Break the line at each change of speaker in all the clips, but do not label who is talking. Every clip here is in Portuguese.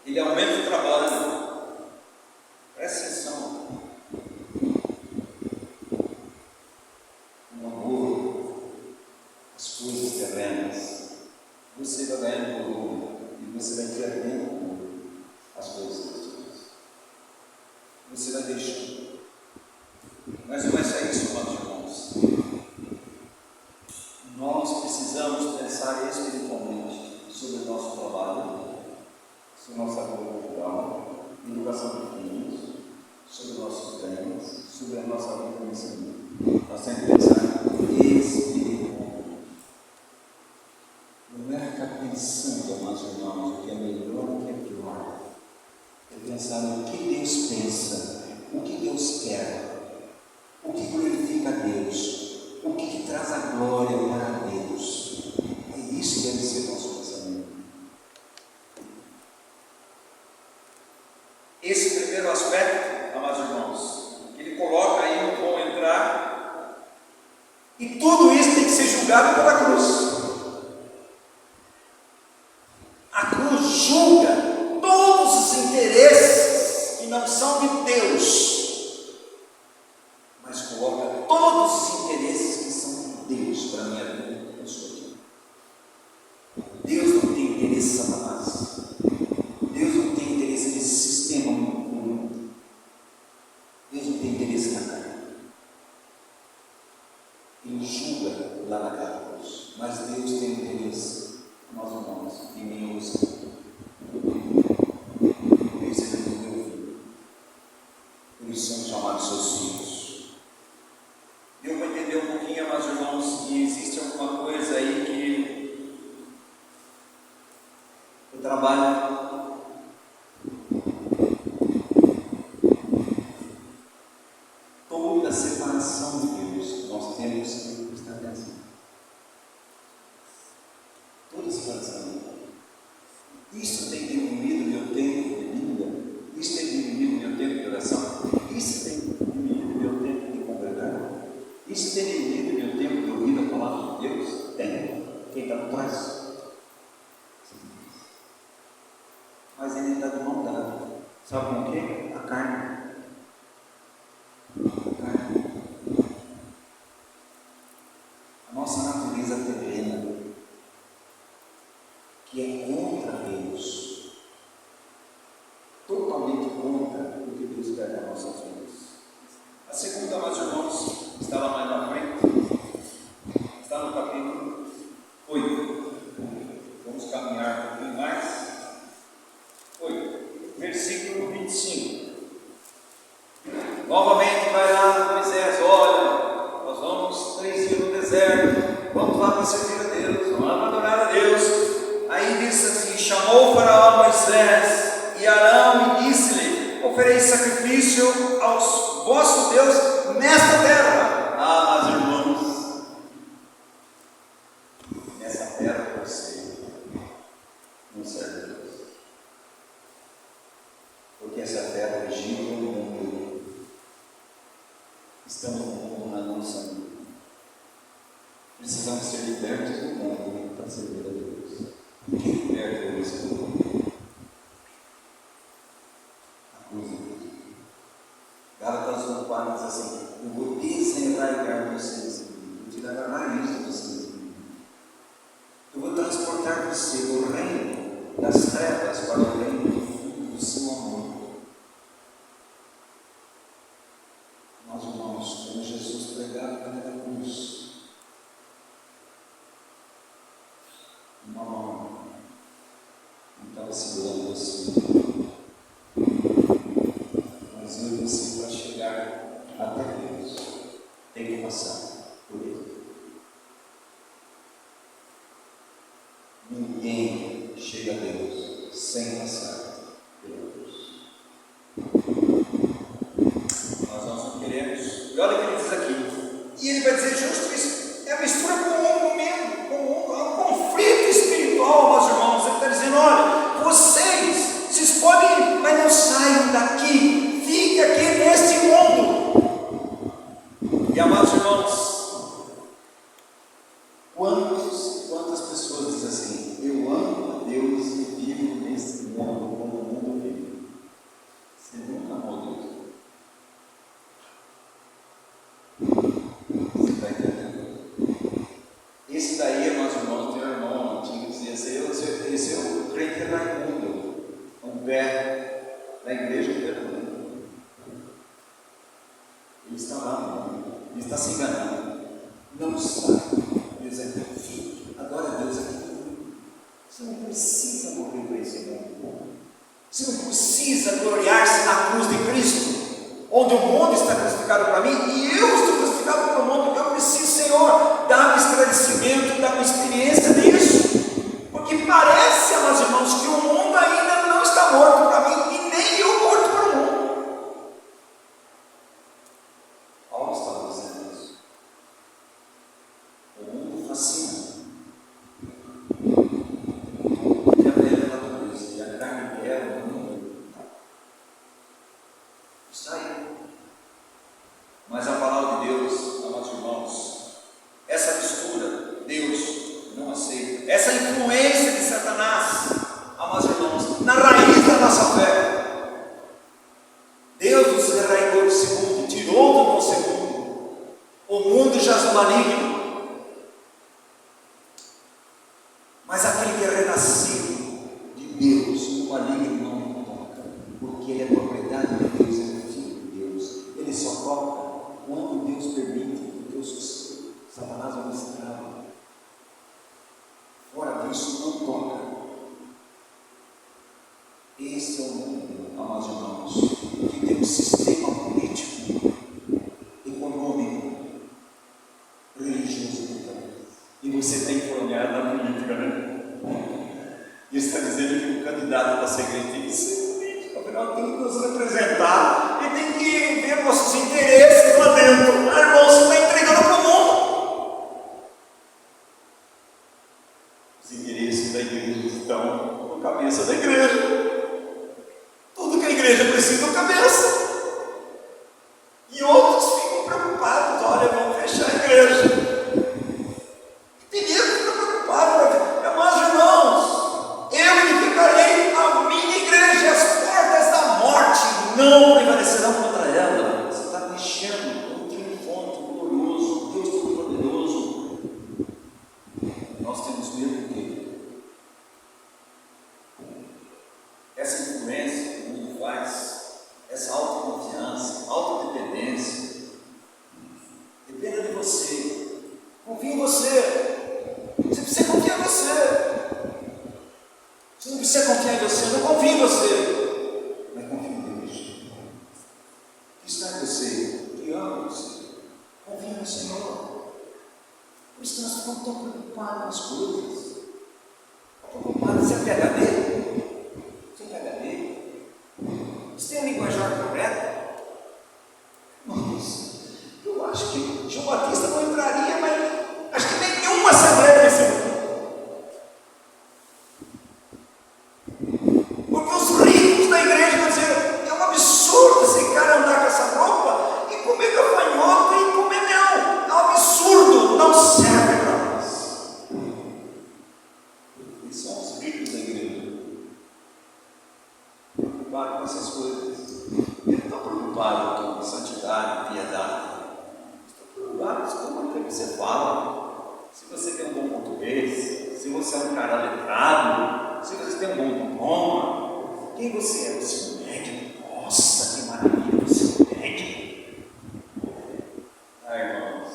Ele aumenta o trabalho. Presta atenção. Um amor, as coisas terrenas, você vai ganhando volume e você vai perdendo as coisas celestiais. Você vai deixando. Mas não é só isso, amados irmãos. Nós precisamos pensar espiritualmente sobre o nosso trabalho, sobre a nossa vida cultural, educação de filhos, sobre nossos bens, sobre a nossa vida nesse mundo. Nós temos que pensar espiritualmente. Não é ficar pensando, amados irmãos, o que é melhor e o que é pior. É pensar no que Deus pensa, o que Deus quer, o que glorifica a Deus, o que traz a glória para Deus. É isso que deve ser nosso pensamento. Esse primeiro aspecto, amados irmãos, ele coloca aí, vão entrar, e tudo isso tem que ser julgado pela cruz. A cruz julga todos os interesses que não são de Deus, mas coloca todos os interesses que são de Deus para a minha vida e a sua vida. Deus não tem interesse em Satanás. Deus não tem interesse nesse sistema mundo. Deus não tem interesse na carne. Ele julga lá naquela cruz, mas Deus tem interesse, nós irmãos, em mim e você. Por isso ele nos deu filho. Por isso somos chamados seus filhos. Deu para entender um pouquinho, amados irmãos, que existe alguma coisa aí que o trabalho toda a separação de Deus, nós temos que prestar atenção. Toda a separação. Isso tem diminuído meu tempo de vida, isso tem diminuído meu tempo de oração, isso tem diminuído meu tempo de congregar, isso tem diminuído meu tempo de ouvir a palavra de Deus. Tem. Quem está por trás? Mas ele está de mão dada. Sabe com o quê? A carne. A nossa natureza terrena, que é contra Deus, totalmente contra o que Deus quer para nossas vidas. A segunda, meus irmãos, está lá mais na frente, está no capítulo 8. Vamos caminhar um pouquinho mais. 8, versículo 25. Novamente vai lá Moisés: olha, nós vamos 3 dias no deserto, vamos lá para servir a Deus, vamos lá para adorar a Deus. Aí diz assim: chamou o faraó Moisés e Arão e disse-lhe: oferei sacrifício ao vosso Deus nesta terra. Ah, meus irmãos, nessa terra você não serve a Deus, porque essa terra é Egito e o mundo. Estamos no mundo, mas não somos. Precisamos ser libertos do mundo para servir a Deus. Quem liberta o esse mundo? A cruz de Deus. Gálatas 1:4 diz assim: eu vou desenraigar vocês, vou tirar a raiz de vocês. Eu vou transportar você do reino das trevas para o reino do fruto do seu amor. Nós, irmãos, como Jesus pregava naquela cruz, uma mão não estava segurando você, mas eu e você, para chegar até Deus, tem que passar por Ele. Ninguém chega a Deus sem passar pela cruz. Nós não queremos. E olha o que ele diz aqui. E ele vai dizer justo isso. É a mistura com o medo, com um conflito espiritual, meus irmãos. Ele está dizendo: olha, vocês podem ir, mas não saiam daqui. Fique aqui neste mundo. E amados irmãos, quantas pessoas dizem assim: eu amo a Deus e vivo nesse mundo como está lá, ele está se enganando. Não sabe. Deus é filho. Adora a Deus aqui. Você não precisa morrer para esse mundo. Você não precisa gloriar-se na cruz de Cristo, onde o mundo está crucificado para mim e eu estou crucificado para o mundo. Eu preciso, Senhor, dar-me esclarecimento, dar-me experiência disso, porque parece, amados irmãos, que o mundo ainda não está morto para mim e nem eu morto para o mundo. Paulo estava dizendo isso. O mundo fascina. Mas a palavra de Deus, amados irmãos, essa mistura, Deus não aceita. Essa influência de Satanás, amados irmãos, na raiz da nossa fé. Deus nos arraigou desse mundo, tirou do nosso mundo. O mundo jaz no maligno. Mas aquele que é renascido de Deus, o maligno não toca, porque ele é propriedade de Deus, ele é filho de Deus. Ele só toca quando Deus permite, porque Satanás é um escravo. Fora disso, não toca. Esse é o mundo, amados irmãos, que tem um sistema político, econômico, religioso. E você tem que olhar na política, né? E está dizendo que o candidato para ser crente tem que ser político, afinal tem que nos representar e tem que ver nossos interesses lá dentro. Ah, irmão, você está entregando para o mundo. Os interesses da igreja estão no cabeça da igreja. Tudo que a igreja precisa é no cabeça. E outros ficam preocupados. Olha, vamos fechar a igreja. Tem gente que fica preocupado. Mas, irmãos, eu edificarei a minha igreja e as portas da morte não prevalecerão contra ela. Você está mexendo com um triunfante glorioso, Deus Todo-Poderoso. Nós temos medo do quê? Essa influência que o mundo faz, essa autoconfiança, autodependência, dependa de você. Confie em você. Você precisa confiar em você. Você não precisa confiar em você, não confia em você. Mas confia em Deus. Que está em você, que ama você. Confia no Senhor. Por isso nós ficamos tão preocupados com as coisas. Estão preocupados. Você é PhD? Você é PhD? Você tem a linguajar correta? Mas eu acho que João Batista não entraria, mas acho que nenhuma assembleia desse mundo. Porque os ricos da igreja vão dizer: é um absurdo esse cara andar com essa roupa e comer gafanhoto e comer mel. É um absurdo, não serve para nós. Eles são os ricos da igreja. Preocupados com essas coisas. Eles não estão preocupados com santidade, piedade. Preocupados com aquilo que você fala. Se você tem um bom português, se você é um cara letrado, se você tem um bom diploma, quem você é? Você é um médico? Nossa, que maravilha, você é um médico. Ai, irmãos,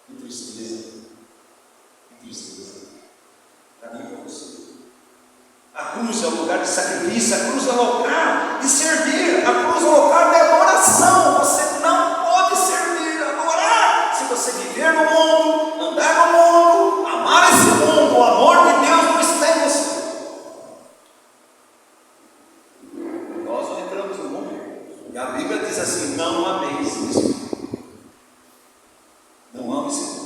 que tristeza, que tristeza. Para mim e para você. A cruz é o lugar de sacrifício, a cruz é o lugar de servir, a cruz é o lugar de adoração. Você não pode servir, adorar, se você viver no mundo, andar no mundo, amar esse mundo. O amor de Deus não está em você. Nós não entramos no mundo, e a Bíblia diz assim: não ameis isso, não ame esse mundo.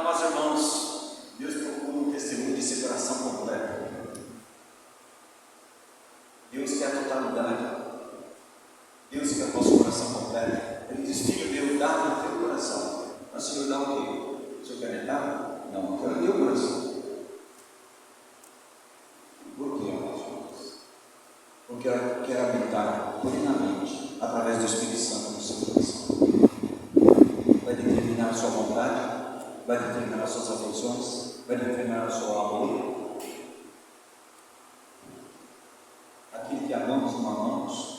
Mas, irmãos, Deus procura um testemunho de separação completa. Deus quer a totalidade. Deus quer o nosso coração completo. Ele diz: filho meu, dá o teu coração. Mas o Senhor dá o quê? O Senhor quer me dar? Não, eu quero o teu coração. Por quê, irmãos? Porque eu quero habitar plenamente através do Espírito Santo no seu coração. Vai determinar a sua vontade, vai determinar as suas afeições, vai determinar o seu amor. aquele que amamos, não amamos.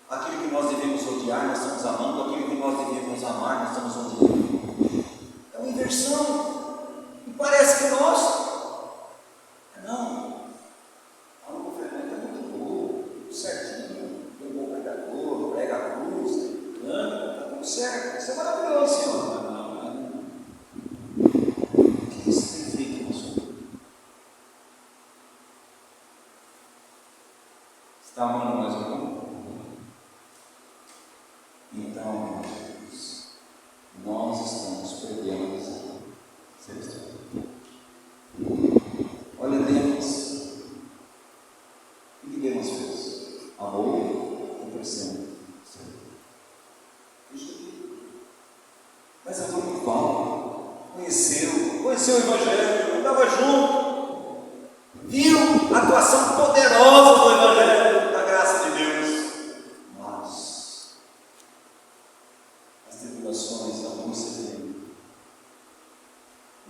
Aquele que nós devemos odiar, nós estamos amando. Aquele que nós devemos amar, nós estamos odiando. É uma inversão. E parece que nós... Não. A Luca Fernanda é muito boa, tudo certinho. Foi um bom pregador, prega a cruz, canta, está tudo certo. Isso é maravilhoso, Senhor. O que isso tem feito na sua vida? Está amando mais um pouco? Então, meus filhos, nós estamos perdendo a visão celestial. Olha Demas. O que Demas fez? Amou e cresceu. Mas andou com Paulo, conheceu o Evangelho, andava junto, viu a atuação poderosa do Evangelho, da graça de Deus. Mas as tribulações, a angústia dele,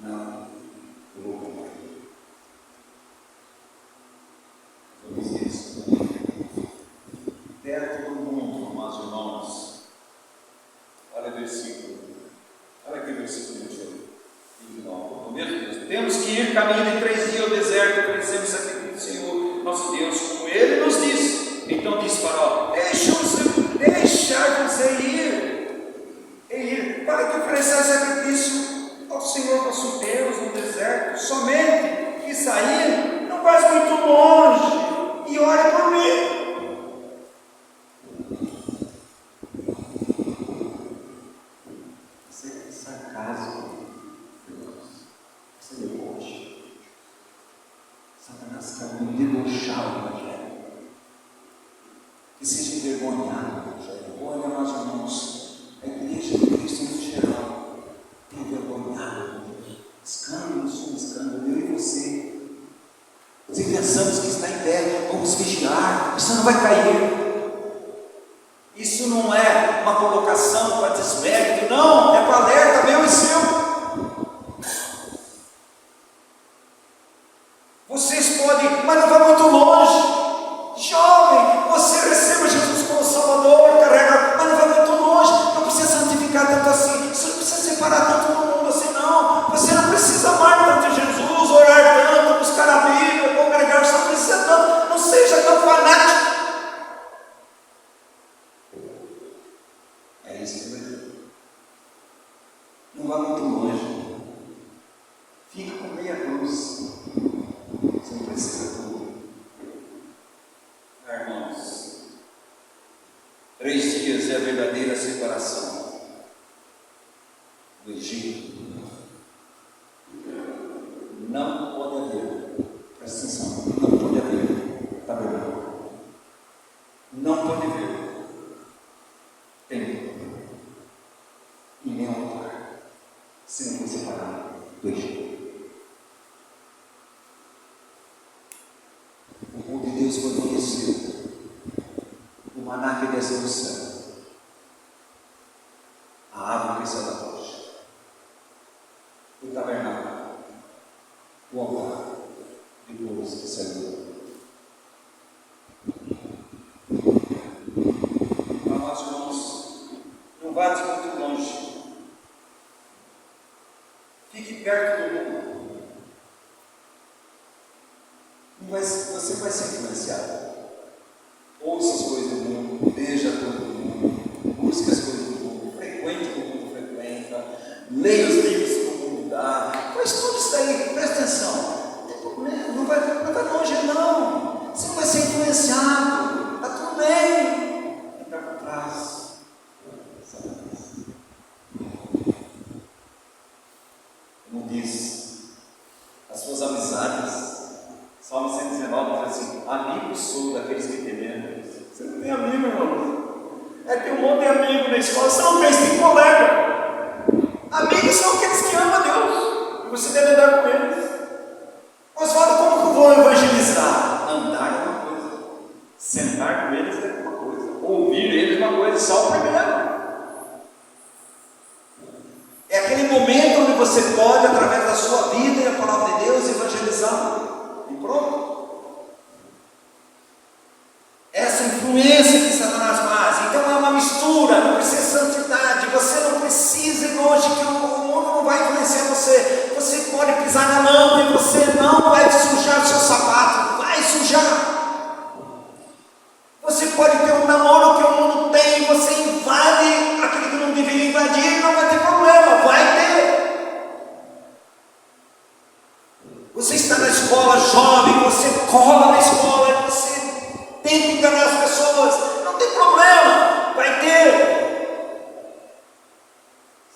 não colocou mais. Eu disse isso. Perto do mundo, amados irmãos. Olha o versículo. Olha aqui o versículo 28. Meu Deus, temos que ir caminho de 3 dias ao deserto, oferecendo sacrifício ao Senhor, nosso Deus, como Ele nos disse. Então disse Faraó: deixar-vos ir, para que oferecer sacrifício ao Senhor nosso Deus no deserto, somente que sair não faz muito longe, e ore por mim. Satanás quer debochar o Evangelho, que seja envergonhado o Evangelho. Olha, meus irmãos, a igreja de Cristo no geral tem envergonhado escândalos sobre escândalo, eu e você. Se pensamos que está em pé, vamos vigiar, isso não vai cair. Isso não é uma colocação para desmérito, não, é para alerta meu e seu. Vocês podem, mas não vai muito longe. Jovem, você receba Jesus como Salvador, carrega, mas não vai muito longe. Não precisa santificar tanto assim. Você não precisa separar tanto do mundo assim, não. Você não precisa amar tanto Jesus, orar tanto, buscar a Bíblia, congregar, você não precisa tanto. Não seja tão fanático. É isso que vai dizer. Não vá muito longe. Fica com meia cruz. Você não precisa tudo. Irmãos, 3 dias é a verdadeira separação do Egito. Não pode haver, presta atenção, não pode haver tabernáculo. Não pode haver templo e nem altar se não for separado do Egito. O povo de Deus foi conhecido. O maná que desceu do céu, a árvore que saiu da rocha, o tabernáculo, o altar de luz que saiu do altar. Amados irmãos, não vá muito longe. Fique perto do mundo. Você vai ser influenciado. Ouça as coisas do mundo, veja todo mundo, busque as coisas do mundo, frequente o que o mundo frequenta, leia os livros que o mundo dá, faz tudo isso aí, presta atenção. Não tem problema, não vai longe não. Você não vai ser influenciado, está tudo bem. Fica para trás. Como diz, as suas amizades. Salmo 119 diz assim: amigo sou daqueles que temem. Você não tem amigo, irmão. Tem um monte de amigo na escola. Você não tem colega. Amigos são aqueles que amam a Deus. E você deve andar com eles. Oswaldo, como que eu vou evangelizar? Andar é uma coisa. Sentar com eles é uma coisa. Ouvir eles é uma coisa. Só o primeiro. É aquele momento onde você pode, através da sua vida e a palavra de Deus, evangelizar. E pronto. influência que Satanás faz. Então é uma mistura, não precisa santidade, você não precisa ir longe, que o mundo não vai influenciar você. Você pode pisar na lama e você não vai sujar o seu sapato, vai sujar. Você pode ter um namoro que o mundo tem, você invade aquilo que não deveria invadir, não vai ter problema, vai ter. Você está na escola jovem, você cola na escola, você tenta enganar as pessoas, não tem problema, vai ter.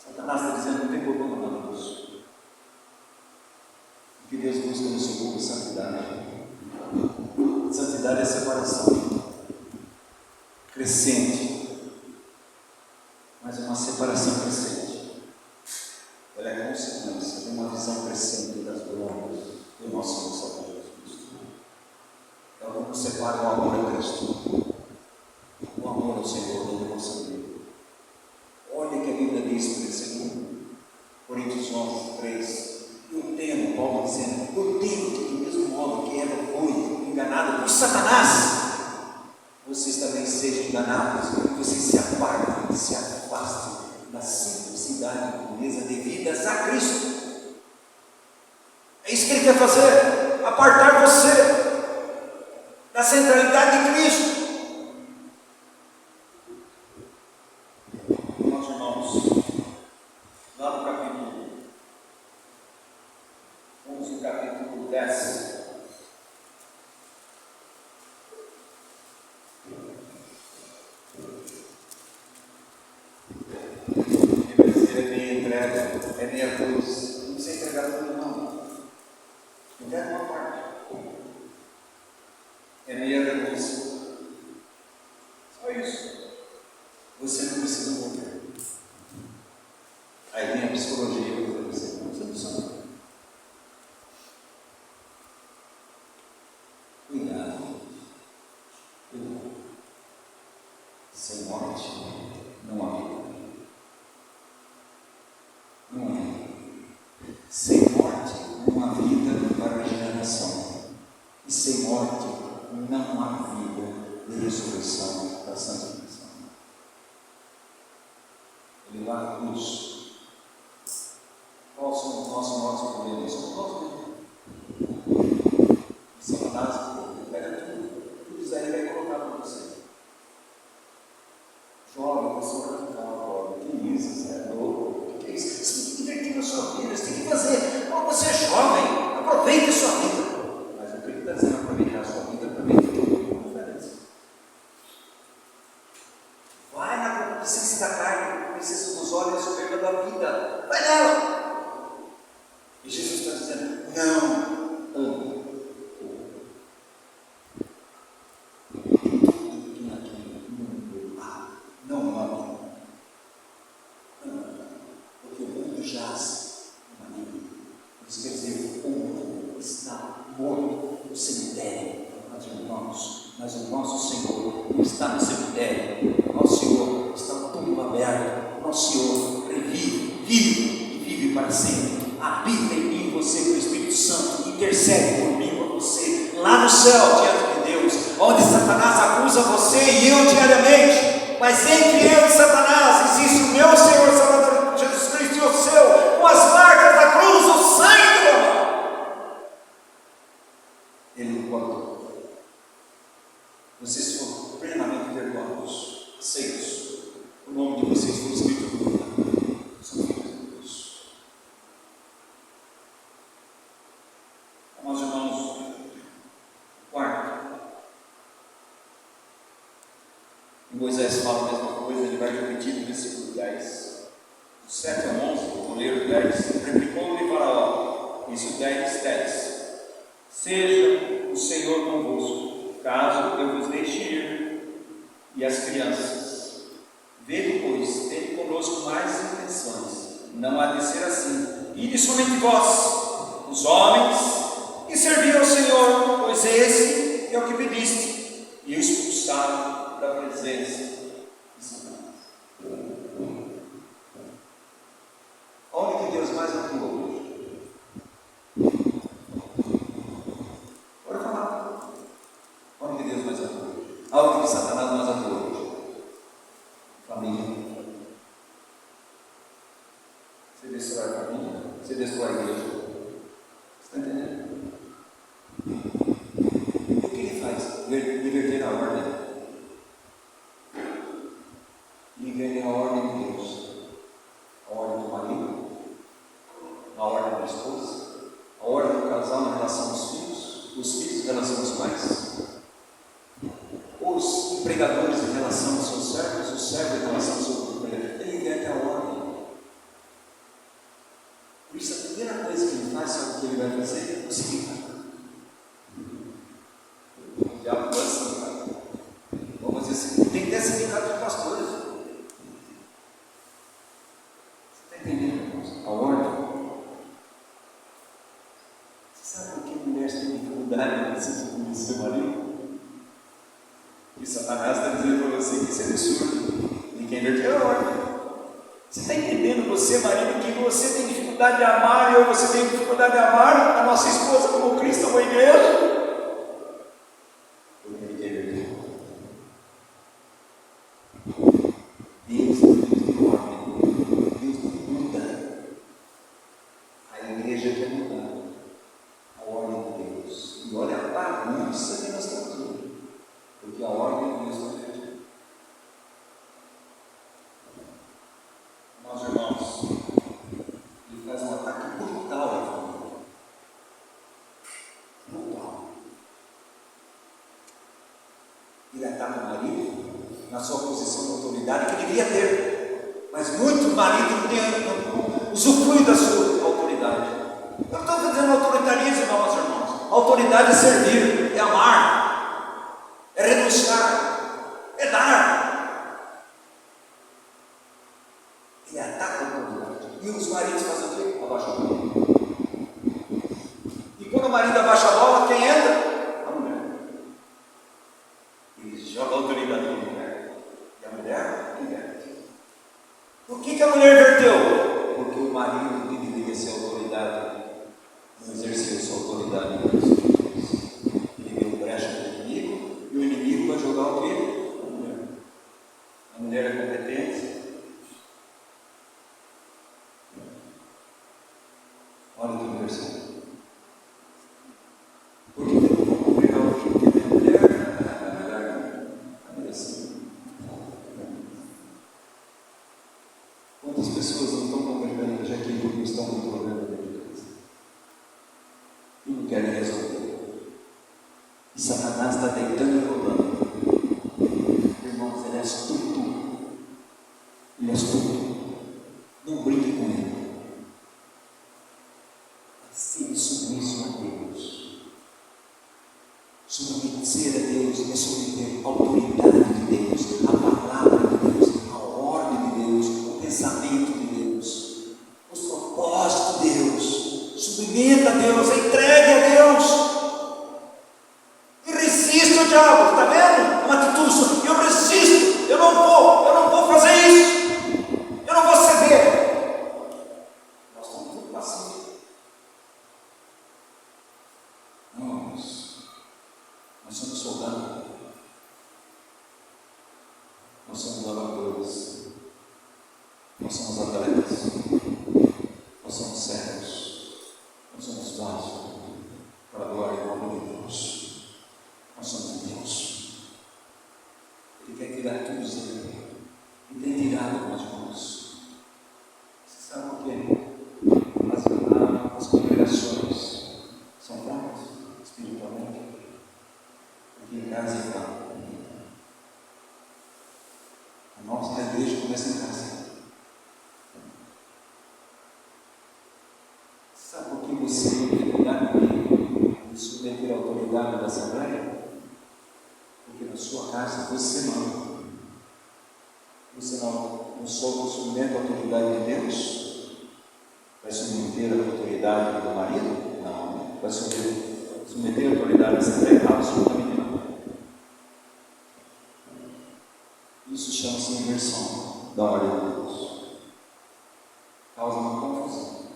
Satanás está dizendo, não tem problema nada disso. O que Deus busca no seu povo é santidade. Santidade é separação crescente, mas é uma separação crescente. Ela é consequência de uma visão crescente das glórias do nosso Salvador Jesus Cristo. É o que separa o amor a Cristo, o amor ao Senhor da devoção dele. Olha que a Bíblia diz, por 2 Coríntios 11, 3. Eu temo, Paulo dizendo, eu temo que do mesmo modo que Eva foi enganada por Satanás, vocês também sejam enganados, vocês se apartem, se afastem da simplicidade e pureza devidas a Cristo. É isso que Ele quer fazer, apartar você da centralidade de Cristo. Meus irmãos, lá no capítulo 11, capítulo 10. É meia cruz, não precisa entregar tudo, não. Entrega uma parte. É meia renúncia. Só isso. Você não precisa morrer. Aí vem a psicologia para você não precisa morrer. Cuidado. Sem morte não há vida. Não é. Sem morte não há vida para a regeneração. E sem morte não há vida de ressurreição para a santificação. Ele lá na cruz. Qual são os nossos problemas? São nós mesmos. Satanás pega tudo isso aí vai colocar para você. Jovem, você vai ficar agora. Que isso, é louco. Que é isso? Você tem que divertir na sua vida, você tem que fazer. Quando você é jovem, aproveite a sua vida. Mas o que ele está dizendo, aproveitar a sua vida, aproveite tudo. Vai na concupiscência da carne, na concupiscência dos olhos, a soberba da vida. Vai nela. E Jesus está dizendo, não, ame. Não ame. Porque o mundo jaz na vida. Isso quer dizer, o mundo está morto no cemitério. Mas o nosso Senhor não está no cemitério. O nosso Senhor está no túmulo aberto. O nosso Senhor revive, vive e vive para sempre. Habita em mim você com o Espírito Santo, intercede por mim, por você, lá no céu, diante de Deus, onde Satanás acusa você e eu diariamente. Mas entre eu e Satanás existe o meu Senhor Salvador Jesus Cristo e o seu, com as marcas da cruz, o sangue do amor. Ele não contou. Vocês foram plenamente perdoados, aceitos. O nome de vocês foi escrito no livro. São filhos de Deus. Meus irmãos, quarto. Moisés fala a mesma coisa, ele vai repetir no versículo 10. Do 7 a 11, vou ler o 10. Replicou-lhe Faraó, isso 10. Seja o Senhor convosco, caso eu vos deixe ir, e as crianças. Vede, pois, tende conosco mais intenções, não há de ser assim. Ide somente vós, os homens, e servir ao Senhor, pois esse é o que pediste. E o expulsaram da presença de Satanás. Onde que Deus mais atuou hoje? Bora falar. Onde que Deus mais atuou hoje? Aonde que Satanás pregadores em relação aos seus servos, o servo em relação ao seu pregador. Ele inverte a ordem. Por isso, a primeira coisa que ele faz, sabe o que ele vai fazer? É o seguinte: o diabo gosta de sindicato. Vamos dizer assim, tem que ter sindicato de pastores. Você está entendendo, irmãos? A ordem. Você sabe por que mulheres têm dificuldade de se submeter ao seu marido? E Satanás está dizendo para você que isso é absurdo. Ninguém inverteu a ordem. Você está entendendo, você, marido, que você tem dificuldade de amar, e eu, você tem dificuldade de amar a nossa esposa como Cristo ou a igreja? Porque ele quer inverter. Deus tem ordem. Deus muda. A igreja quer mudar a ordem de Deus. E olha a bagunça que nós estamos vendo. Porque a ordem de Deus está invertida. Nós, irmãos, ele faz um ataque brutal à família. Brutal. Ele ataca o marido na sua posição de autoridade que deveria ter. Mas muito marido não usufrui da sua autoridade. Eu não estou dizendo autoritarismo, não, meus irmãos. Autoridade é servir, é amar, é renunciar, é dar. Ele ataca a autoridade. E os maridos fazem o quê? Abaixa a bola. E quando o marido abaixa a bola, quem entra? A mulher. Ele joga a autoridade na mulher. E a mulher inverte. Por que a mulher inverteu? Porque o marido que deveria ser autoridade não exerceu sua autoridade em Cristo Jesus. Ele deu brecha para o inimigo, e o inimigo vai jogar o quê? A mulher. A mulher é competente. Olha que versão. Porque eu não vou congregar hoje porque tem mulher, é assim. Quantas pessoas não estão congregando já aqui porque estão com problema dentro de casa? E não querem resolver. E Satanás está deitando e rolando. Irmãos, ele é astuto. Ele é astuto. Não brinque com ele. Ser submisso a Deus. Submeter a Deus é submeter a autoridade de Deus, a palavra de Deus, a ordem de Deus, o pensamento de Deus, os propósitos de Deus. Submeta a Deus, entregue a Deus. E resista ao diabo, está vendo? Uma atitude, eu resisto, eu não vou fazer isso, eu não vou ceder. Nós estamos tudo passando. Nós somos soldados, nós somos lavadores, nós somos atletas, nós somos servos, nós somos vasos para a glória e honra de Deus. Nós somos Deus. Ele quer tirar tudo isso daqui. E tem tirado com as mãos. Você sabe por quê? As congregações são fracas espiritualmente. Porque em casa é fraco. A nossa igreja começa em casa. Sabe por que você tem que cuidar comigo e submeter a autoridade da Assembleia? Porque na sua casa você manda. Você não submete a autoridade de Deus? Vai submeter a autoridade do marido? Não. Vai submeter a autoridade da Assembleia? Absolutamente não. Isso chama-se inversão da ordem de Deus. Causa uma confusão,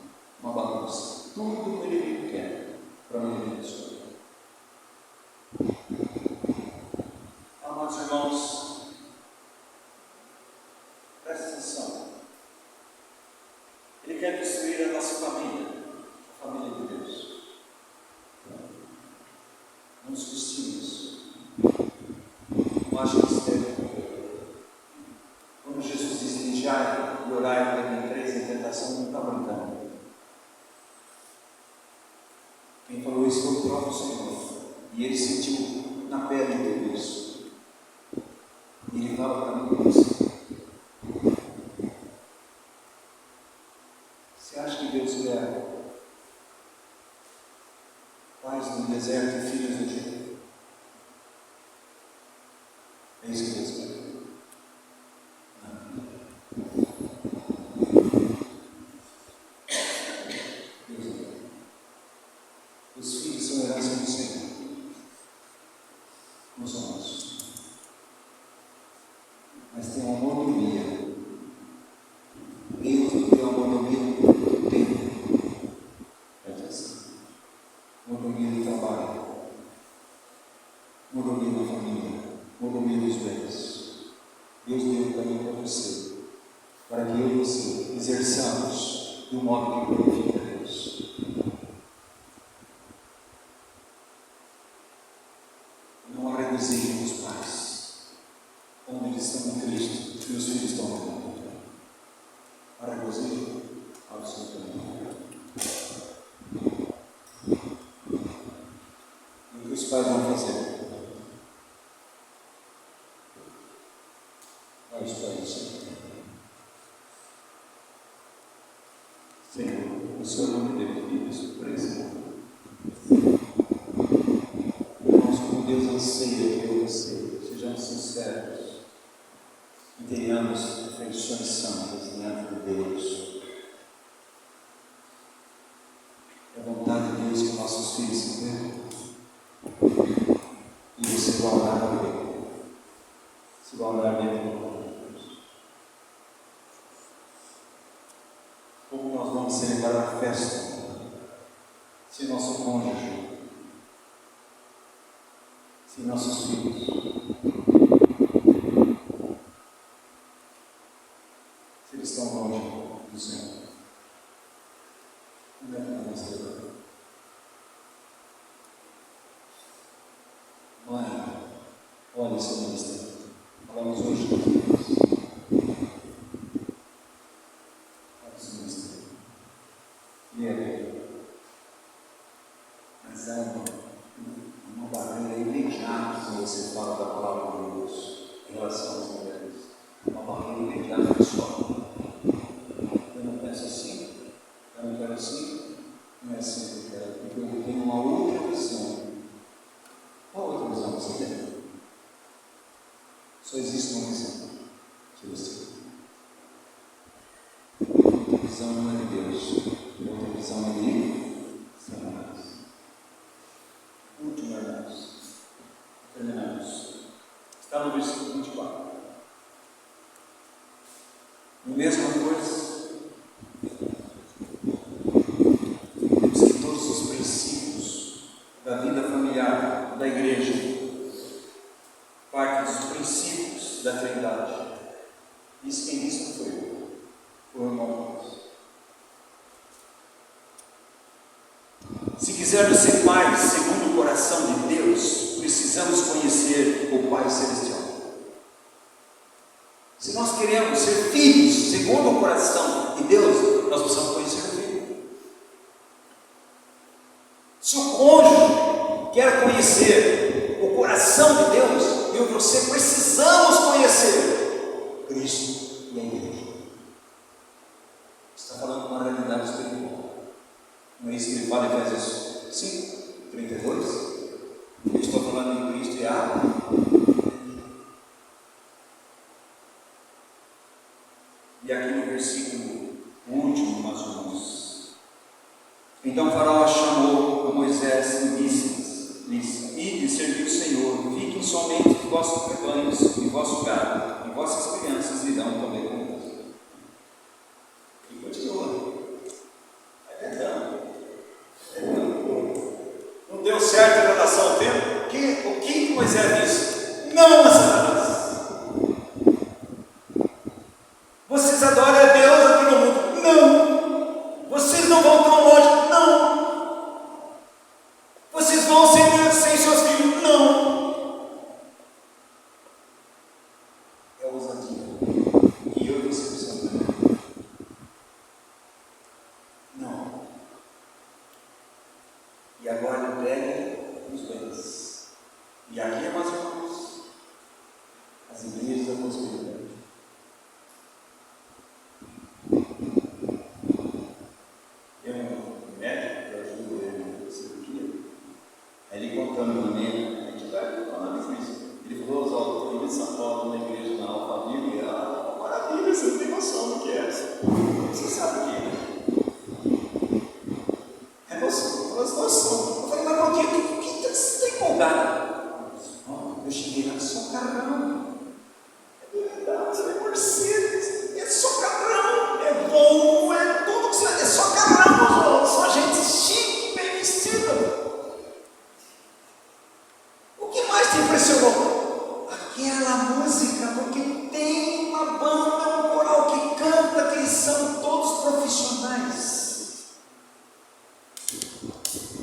uma bagunça. Tudo que o inimigo quer para o inimigo destruir. Amados irmãos, presta atenção. Ele quer destruir a nossa família, a família de Deus. Não subestime isso. Não acho que esteja. Quando Jesus disse: vigiai e orai para que entreis em tentação, não está brincando. Quem falou isso foi o próprio Senhor. E ele sentiu na pele tudo isso.
deserto e filhos do dia. É isso que Deus quer. Os filhos são herança do Senhor. Não são nossos. Mas tem uma mordomia. Deus não tem uma mordomia do tempo. Presta atenção. Mordomia do trabalho. Mordomia da família. Mordomia dos bens. Deus deu para mim e para você. Para que eu e você exerçamos de um modo que glorifica a Deus. Não há regozijo dos pais, quando eles estão em Cristo e os filhos estão no mundo. Há regozijo? Absolutamente. E o que os pais vão fazer? Vai estudar isso. Senhor, o Senhor não me deu filhos para esse mundo. Como Deus anseia que eu e você sejamos sinceros e tenhamos reflexões santas diante de Deus. É a vontade de Deus que nossos filhos se convertam e você vai andar com Ele. Você vai andar dentro do plano de Deus. Como nós vamos celebrar a festa se nosso cônjuge, se nossos filhos, se eles estão longe do Senhor? Como é que nós vamos celebrar? Mãe, olha o seu ministério. Falamos hoje de Deus. Olha o seu ministério. E é mas há uma barreira imediata quando você fala da palavra de Deus em relação às mulheres. Uma barreira imediata que sobe. Eu não penso assim, eu não quero assim, não é assim que eu quero, porque eu tenho uma outra visão. Qual outra visão você tem? Só existe uma visão que você tem. Outra visão não é de Deus, outra visão é de Satanás. Último, irmãos, terminamos. Está no versículo 24. A mesma coisa, temos que todos os princípios da vida familiar, da igreja, parte dos princípios da Trindade. Isso quem disse não foi eu, foi o irmão Deus. Se quisermos ser pais segundo o coração de Deus, precisamos conhecer o Pai Celestial. Se nós queremos ser filhos segundo o coração de Deus, nós precisamos conhecer o Filho. Se o cônjuge quer conhecer o coração de Deus, eu e você precisamos conhecer Cristo e a igreja. Está falando de uma realidade espiritual. Não é isso que ele fala em Efésios 5, 32? Eu estou falando em Cristo e a e aqui no versículo último, mais ou menos. Então Faraó chamou a Moisés e disse-lhes: Ide servir o Senhor, fiquem somente de vossos rebanhos, e vosso gado, e vossas crianças irão comer conosco. E continua. Não deu certo em relação ao tempo? O que Moisés disse? Não a Satanás. Vocês adoram a Deus aqui no mundo? Não. Vocês não vão tão longe? Não. Vocês vão sem seus filhos? Não. É ousadia. E eu e você precisamos também. Não. E agora pegue os bens. E aqui, meus irmãos, as igrejas da prosperidade. Tem um médico que ajuda ele na cirurgia. Aí
Eu cheguei lá, socarrão. É verdade, é Mercedes, é socarrão, é Volvo, é tudo que você... É socarrão, só gente chique, bem vestida. O que mais te impressionou? Aquela música, porque tem uma banda, um coral que canta, que eles são todos profissionais.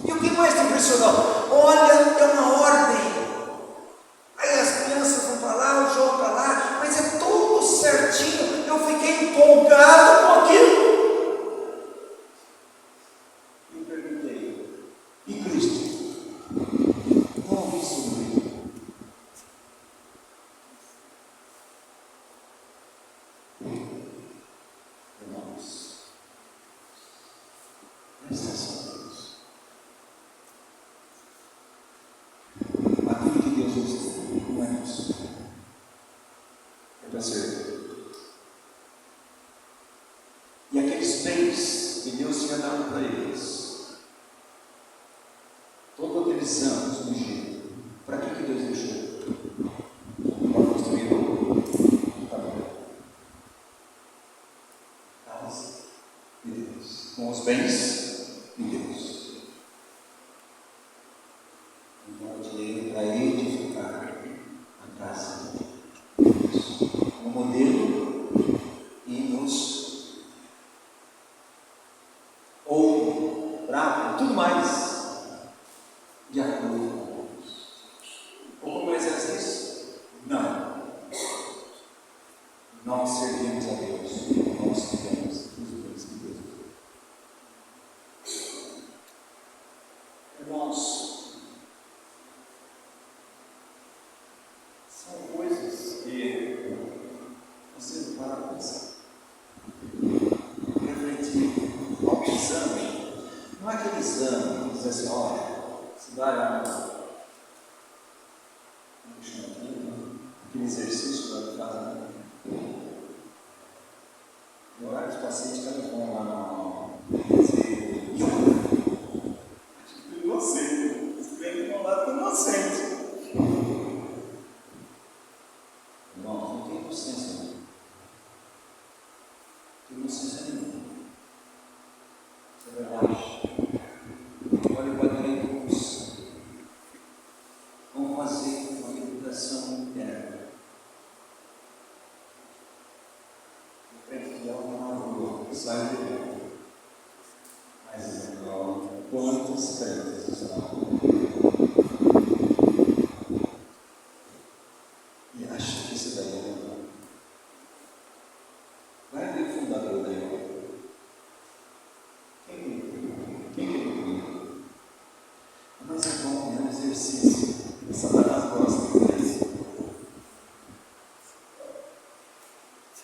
E o que mais te impressionou? Olha, é uma ordem. Aí as crianças vão para lá, o João para lá, mas é tudo certinho. Eu fiquei empolgado com aquilo. E perguntei, e Cristo? Como isso veio? Irmãos, presta atenção. Aquilo que Deus nos deu não é nosso, é para servir. E aqueles bens que Deus tinha dado para eles, todos aqueles anos no Egito, para que Deus deixou? Para construir o tabernáculo. Casa de Deus, com os bens de Deus. Para edificar a casa de Deus, no modelo e nos ouro, prata, tudo mais, de acordo com Deus. Como Moisés disse? Não. Nós servimos a Deus, nós temos os bens de Deus. Irmãos, são coisas que você não para para pensar. Refletir. Qualquer exame, não é aquele exame que diz assim, olha, se vai lá, aquele exercício da casa. No horário dos pacientes que eles vão lá fazer yoga. Inocente. Os crentes vão lá tão inocentes. Não tem inocência, não. Tem inocência nenhuma. Isso é verdade. Olha o quadrinhos. Vamos fazer uma educação interna. O crente de alma na rua, sai de dentro. Mas não, quantos crentes estão? E acha que isso daí é legal? Vai ver o fundador da igreja. Quem que ele cria? Mas é bom, é um exercício. Satanás gosta disso.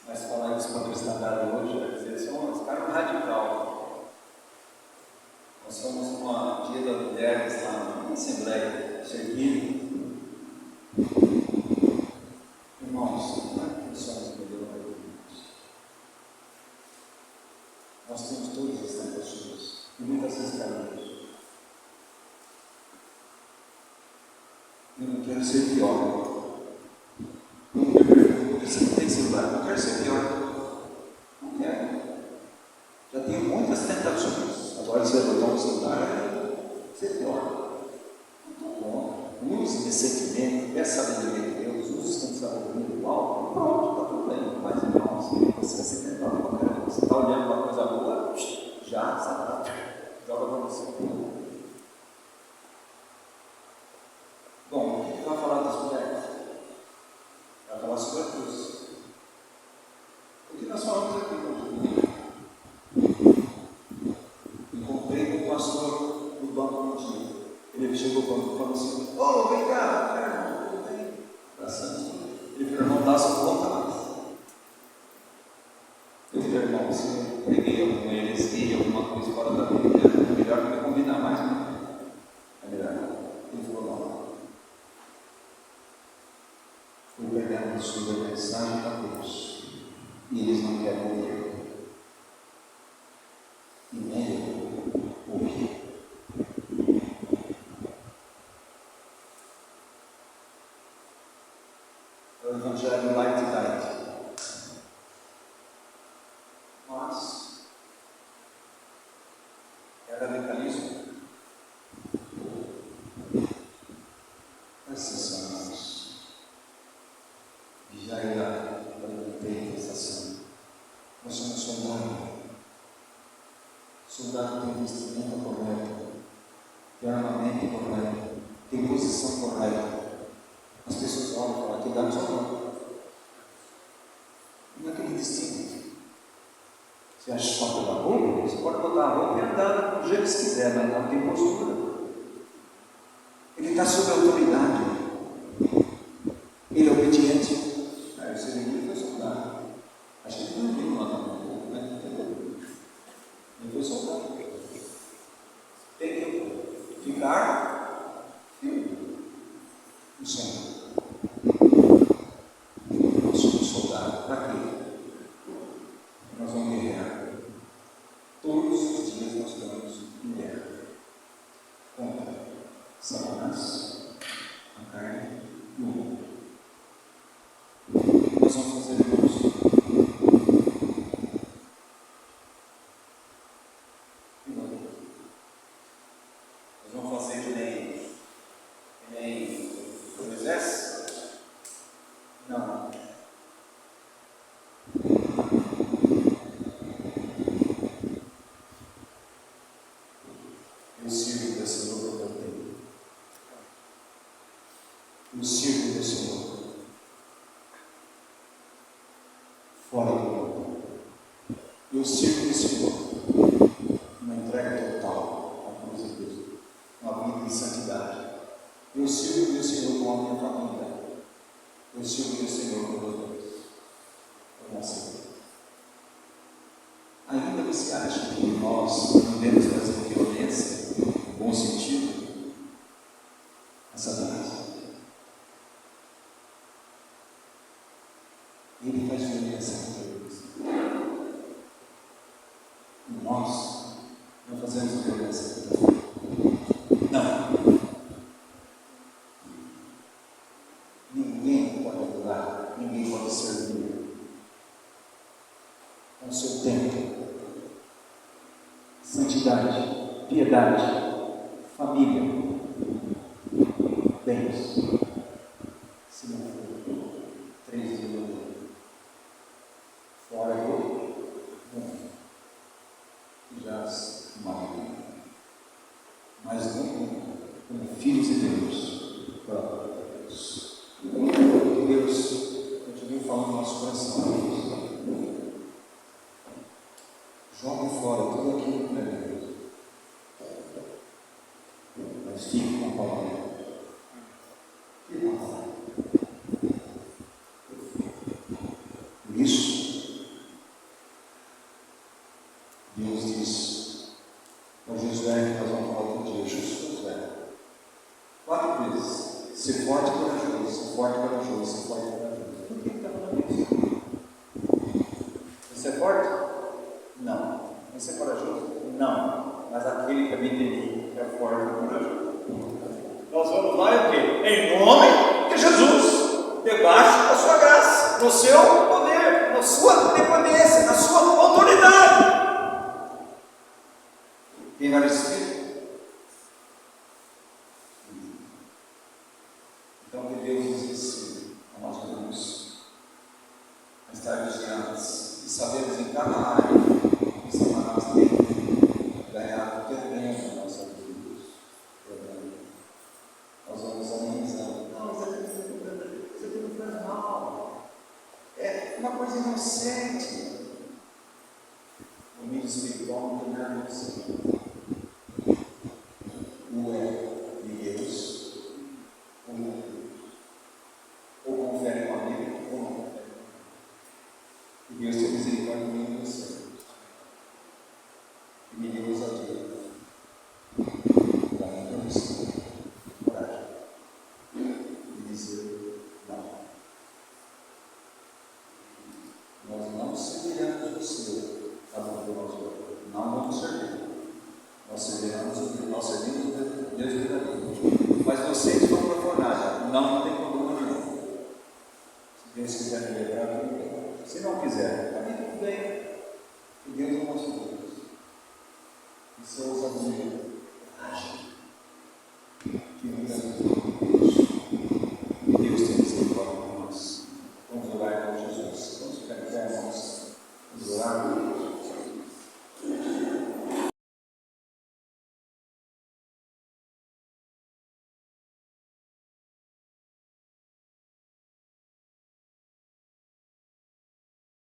Mas falar isso para o cristandade hoje é dizer assim, esse cara é um radical. Nós fomos uma dia das mulheres lá numa assembleia, servindo. Irmãos, não é que somos melhores. Nós temos todas as tentativas e muitas vezes caminhos. Eu não quero ser pior. Você não tem celular, eu não quero ser pior. Não quero. Já tenho muitas tentativas. Agora você vai botar um celular e ser pior. Não estou bom. Use decentemente, peça a sabedoria de Deus, use quando está ouvindo o álcool. Pronto, está tudo bem. Mas não, você vai ser melhor para caramba. Você está olhando para uma coisa boa, já, sabe? Joga para você. Bom, o que vai falar das mulheres? Vai falar sobre a cruz. O que nós falamos aqui no encontrei com o pastor do banco um dia. Ele chegou para mim e falou assim: ô, vem cá, cara, tudo bem? Bastante. Ele falou: não dá só conta mais. Eu falei: irmão, se eu preguei alguma heresia, alguma coisa fora da Bíblia, é melhor não combinar mais, não. É melhor não. Ele falou: não. Fui pregando sobre a mensagem da cruz. E eles não querem ouvir. E nem eu ouvir.
É o Evangelho light light. Mas é radicalismo. Esses irmãos, já era para manter a manifestação. Nós somos soldados. Soldado tem vestimenta correta, tem armamento correto, tem posição correta. As pessoas olham e falam: aqui dá soldado. Não é aquele destino. Você acha só pela roupa? Você pode botar a roupa e andar do jeito que você quiser, mas não tem postura. Ele está sob autoridade. Ele é obediente. Aí você vem foi soldado. Acho que ele não viu lá na roupa, né? Ele foi soldado. Tem que ficar firme no Senhor. Nós somos soldados. Para quê? Nós vamos guerrear. Todos os dias nós estamos em guerra contra Satanás, a carne e o mundo. Nós vamos fazer isso. Nós vamos fazer que nem Moisés? Não. Eu sirvo desse Senhor que eu tenho. Eu sirvo desse Senhor. Fora do mundo. Eu sirvo desse Senhor. Uma entrega total à cruz de Deus. Uma vida de santidade. Eu sirvo do Senhor com a minha família. Eu sirvo do Senhor com meus dois. Eu não sei. Ainda você acha que nós não devemos fazer violência, no bom sentido, a Satanás? Ele faz violência contra eles. E nós não fazemos violência contra eles. Não. Ninguém pode adorar, ninguém pode servir. Com o seu tempo, santidade, piedade, família, bens. Se não for 3 dias, fora do mundo, que já se morre. Mas não como filhos de Deus, próprio Deus. Que Deus continue falando no nosso coração. Joga fora tudo aquilo que não é Deus. Mas fique com a palavra. Fique com a palavra. Por isso, Deus diz ao Josué, que nós vamos falar outro dia: Josué, 4 vezes: ser forte e corajoso, ser forte e corajoso, ser forte e corajoso. Por que está falando isso? Você é forte? Não. Você é corajoso? Não. Mas aquele que habita em mim é forte e corajoso. Nós vamos lá e o quê? Em nome de Jesus, debaixo da sua graça, no seu poder, na sua dependência, na sua autoridade. Quem vai decidir? Então que Deus nos ensine a nós irmãos a estar vigilantes e sabermos em cada área que Satanás tem ganhado terreno na nossa vida. Nós vamos amenizando. Não, isso aqui não faz mal. É uma coisa inocente. O mídia espiritual não tem nada inocente. O é de Deus, ou não é. Ou confere com a Bíblia, ou não confere. E Deus tem misericórdia de mim e você. E me deu ousadia. Dá uma permissão. Coragem. E dizer não. Nós não serviremos você, amor do nosso Deus. Não vamos servir. Nós serviremos Deus verdadeiro. Mas vocês vão para a fornalha. Não tem problema nenhum. Deus quiser me livrar, tudo bem. Se não quiser, para mim tudo bem. E Deus é o nosso Deus. E são os amigos. Que vida.